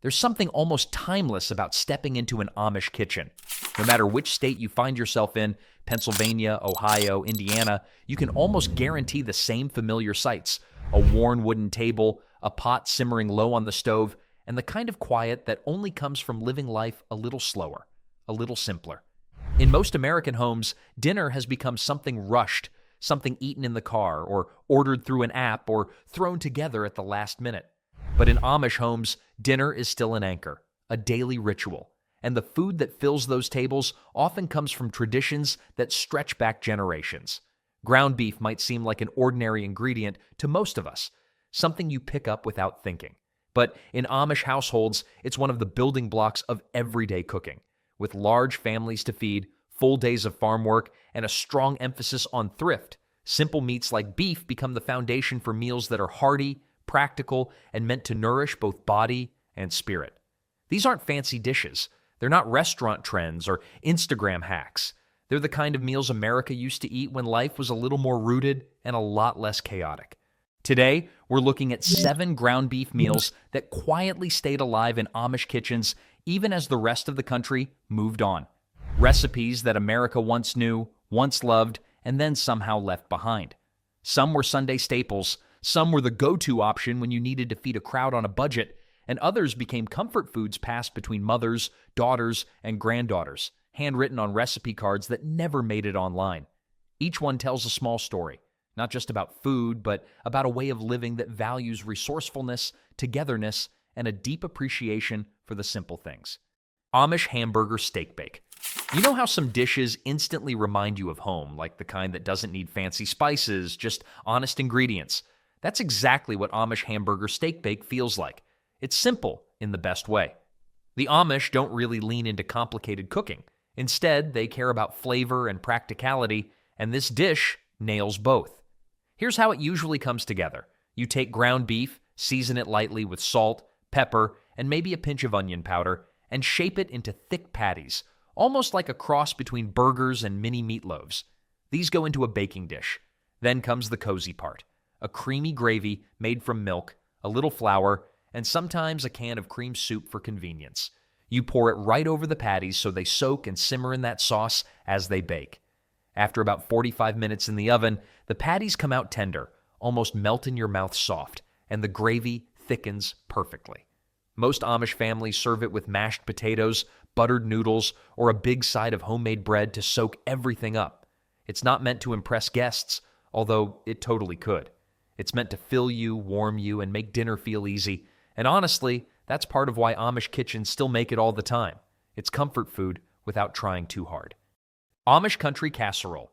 There's something almost timeless about stepping into an Amish kitchen. No matter which state you find yourself in, Pennsylvania, Ohio, Indiana, you can almost guarantee the same familiar sights: a worn wooden table, a pot simmering low on the stove, and the kind of quiet that only comes from living life a little slower, a little simpler. In most American homes, dinner has become something rushed, something eaten in the car, or ordered through an app, or thrown together at the last minute. But in Amish homes, dinner is still an anchor, a daily ritual, and the food that fills those tables often comes from traditions that stretch back generations. Ground beef might seem like an ordinary ingredient to most of us, something you pick up without thinking. But in Amish households, it's one of the building blocks of everyday cooking. With large families to feed, full days of farm work, and a strong emphasis on thrift, simple meats like beef become the foundation for meals that are hearty, practical, and meant to nourish both body and spirit. These aren't fancy dishes. They're not restaurant trends or Instagram hacks. They're the kind of meals America used to eat when life was a little more rooted and a lot less chaotic. Today, we're looking at 7 ground beef meals that quietly stayed alive in Amish kitchens even as the rest of the country moved on. Recipes that America once knew, once loved, and then somehow left behind. Some were Sunday staples, some were the go-to option when you needed to feed a crowd on a budget, and others became comfort foods passed between mothers, daughters, and granddaughters, handwritten on recipe cards that never made it online. Each one tells a small story, not just about food, but about a way of living that values resourcefulness, togetherness, and a deep appreciation for the simple things. Amish Hamburger Steak Bake. You know how some dishes instantly remind you of home, like the kind that doesn't need fancy spices, just honest ingredients? That's exactly what Amish Hamburger Steak Bake feels like. It's simple in the best way. The Amish don't really lean into complicated cooking. Instead, they care about flavor and practicality, and this dish nails both. Here's how it usually comes together. You take ground beef, season it lightly with salt, pepper, and maybe a pinch of onion powder, and shape it into thick patties, almost like a cross between burgers and mini meatloaves. These go into a baking dish. Then comes the cozy part: a creamy gravy made from milk, a little flour, and sometimes a can of cream soup for convenience. You pour it right over the patties so they soak and simmer in that sauce as they bake. After about 45 minutes in the oven, the patties come out tender, almost melt in your mouth soft, and the gravy thickens perfectly. Most Amish families serve it with mashed potatoes, buttered noodles, or a big side of homemade bread to soak everything up. It's not meant to impress guests, although it totally could. It's meant to fill you, warm you, and make dinner feel easy. And honestly, that's part of why Amish kitchens still make it all the time. It's comfort food without trying too hard. Amish Country Casserole.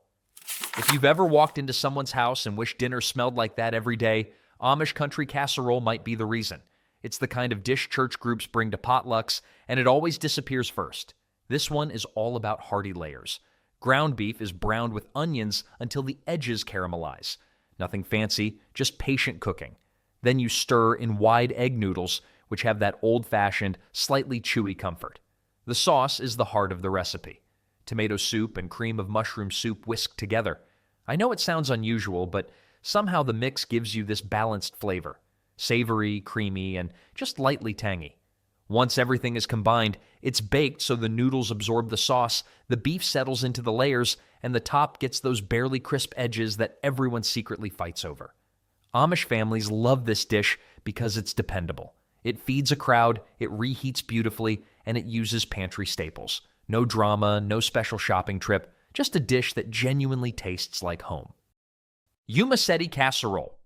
If you've ever walked into someone's house and wished dinner smelled like that every day, Amish Country Casserole might be the reason. It's the kind of dish church groups bring to potlucks, and it always disappears first. This one is all about hearty layers. Ground beef is browned with onions until the edges caramelize. Nothing fancy, just patient cooking. Then you stir in wide egg noodles, which have that old-fashioned, slightly chewy comfort. The sauce is the heart of the recipe. Tomato soup and cream of mushroom soup whisked together. I know it sounds unusual, but somehow the mix gives you this balanced flavor. Savory, creamy, and just lightly tangy. Once everything is combined, it's baked so the noodles absorb the sauce, the beef settles into the layers, and the top gets those barely crisp edges that everyone secretly fights over. Amish families love this dish because it's dependable. It feeds a crowd, it reheats beautifully, and it uses pantry staples. No drama, no special shopping trip, just a dish that genuinely tastes like home. Yumasetti Casserole.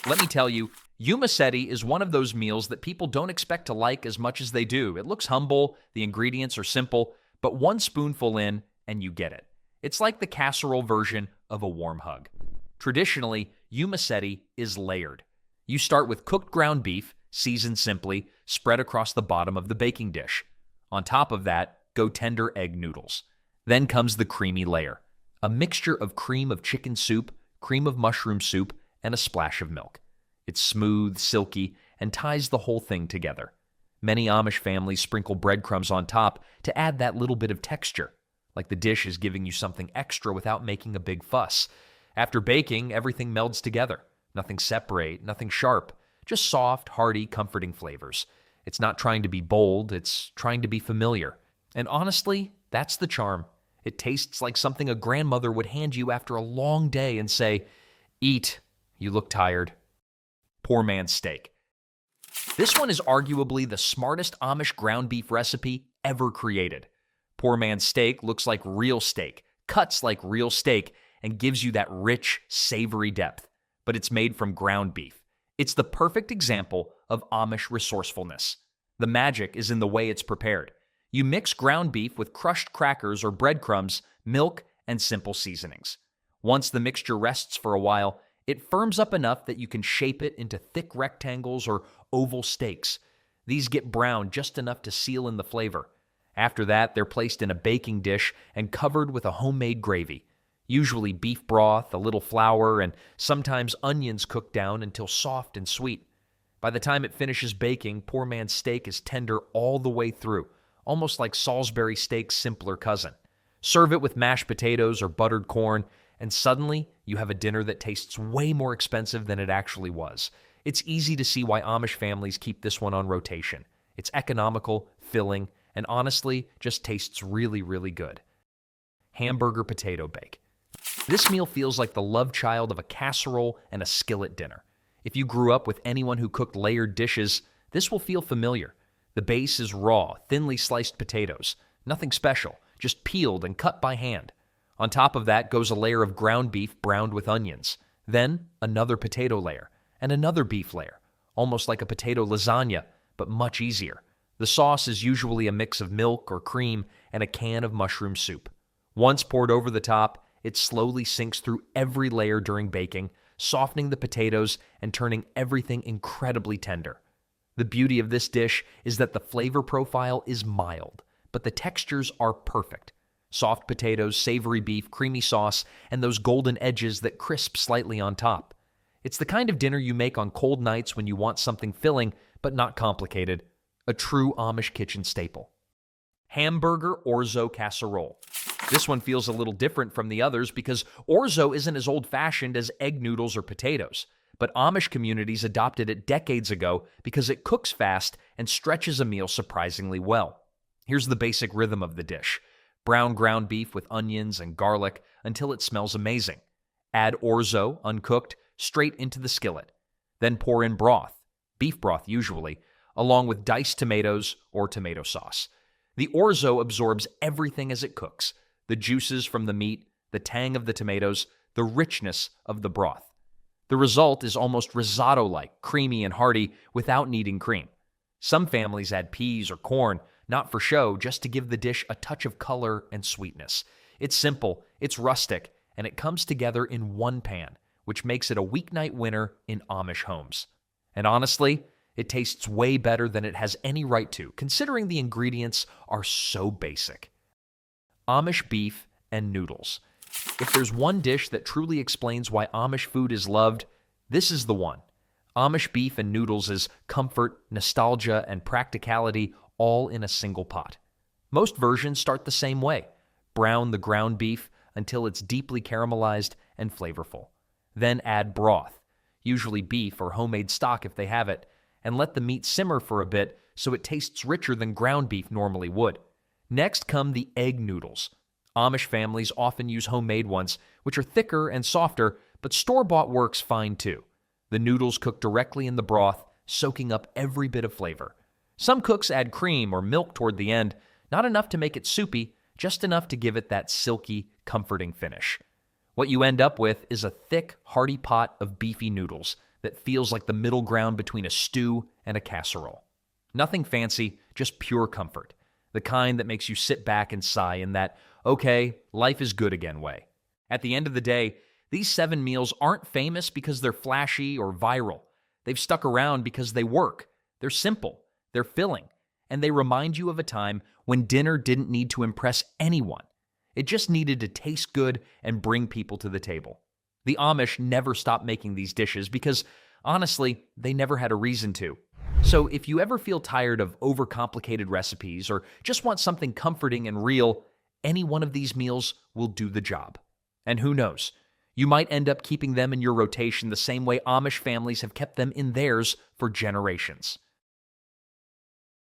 Let me tell you, Yumasetti is one of those meals that people don't expect to like as much as they do. It looks humble, the ingredients are simple, but one spoonful in and you get it. It's like the casserole version of a warm hug. Traditionally, Yumasetti is layered. You start with cooked ground beef, seasoned simply, spread across the bottom of the baking dish. On top of that, go tender egg noodles. Then comes the creamy layer, a mixture of cream of chicken soup, cream of mushroom soup, and a splash of milk. It's smooth, silky, and ties the whole thing together. Many Amish families sprinkle breadcrumbs on top to add that little bit of texture, like the dish is giving you something extra without making a big fuss. After baking, everything melds together. Nothing separate, nothing sharp, just soft, hearty, comforting flavors. It's not trying to be bold, it's trying to be familiar. And honestly, that's the charm. It tastes like something a grandmother would hand you after a long day and say, "Eat, you look tired." Poor man's steak. This one is arguably the smartest Amish ground beef recipe ever created. Poor man's steak looks like real steak, cuts like real steak, and gives you that rich, savory depth. But it's made from ground beef. It's the perfect example of Amish resourcefulness. The magic is in the way it's prepared. You mix ground beef with crushed crackers or breadcrumbs, milk, and simple seasonings. Once the mixture rests for a while, it firms up enough that you can shape it into thick rectangles or oval steaks. These get brown just enough to seal in the flavor. After that, they're placed in a baking dish and covered with a homemade gravy. Usually beef broth, a little flour, and sometimes onions cooked down until soft and sweet. By the time it finishes baking, poor man's steak is tender all the way through, almost like Salisbury steak's simpler cousin. Serve it with mashed potatoes or buttered corn, and suddenly you have a dinner that tastes way more expensive than it actually was. It's easy to see why Amish families keep this one on rotation. It's economical, filling, and honestly, just tastes really, really good. Hamburger potato bake. This meal feels like the love child of a casserole and a skillet dinner. If you grew up with anyone who cooked layered dishes, this will feel familiar. The base is raw, thinly sliced potatoes. Nothing special, just peeled and cut by hand. On top of that goes a layer of ground beef browned with onions. Then another potato layer, and another beef layer, almost like a potato lasagna, but much easier. The sauce is usually a mix of milk or cream and a can of mushroom soup. Once poured over the top, it slowly sinks through every layer during baking, softening the potatoes and turning everything incredibly tender. The beauty of this dish is that the flavor profile is mild, but the textures are perfect. Soft potatoes, savory beef, creamy sauce, and those golden edges that crisp slightly on top. It's the kind of dinner you make on cold nights when you want something filling but not complicated. A true Amish kitchen staple. Hamburger Orzo Casserole. This one feels a little different from the others because Orzo isn't as old-fashioned as egg noodles or potatoes, but Amish communities adopted it decades ago because it cooks fast and stretches a meal surprisingly well. Here's the basic rhythm of the dish. Brown ground beef with onions and garlic until it smells amazing. Add Orzo, uncooked, straight into the skillet. Then pour in broth, beef broth usually, along with diced tomatoes or tomato sauce. The Orzo absorbs everything as it cooks. The juices from the meat, the tang of the tomatoes, the richness of the broth. The result is almost risotto-like, creamy and hearty without needing cream. Some families add peas or corn, not for show, just to give the dish a touch of color and sweetness. It's simple, it's rustic, and it comes together in one pan, which makes it a weeknight winner in Amish homes. And honestly, it tastes way better than it has any right to, considering the ingredients are so basic. Amish beef and noodles. If there's one dish that truly explains why Amish food is loved, this is the one. Amish beef and noodles is comfort, nostalgia, and practicality all in a single pot. Most versions start the same way. Brown the ground beef until it's deeply caramelized and flavorful. Then add broth, usually beef or homemade stock if they have it, and let the meat simmer for a bit so it tastes richer than ground beef normally would. Next come the egg noodles. Amish families often use homemade ones, which are thicker and softer, but store-bought works fine too. The noodles cook directly in the broth, soaking up every bit of flavor. Some cooks add cream or milk toward the end, not enough to make it soupy, just enough to give it that silky, comforting finish. What you end up with is a thick, hearty pot of beefy noodles that feels like the middle ground between a stew and a casserole. Nothing fancy, just pure comfort. The kind that makes you sit back and sigh in that, okay, life is good again way. At the end of the day, these 7 meals aren't famous because they're flashy or viral. They've stuck around because they work. They're simple, they're filling, and they remind you of a time when dinner didn't need to impress anyone. It just needed to taste good and bring people to the table. The Amish never stopped making these dishes because, honestly, they never had a reason to. So if you ever feel tired of overcomplicated recipes or just want something comforting and real, any one of these meals will do the job. And who knows, you might end up keeping them in your rotation the same way Amish families have kept them in theirs for generations.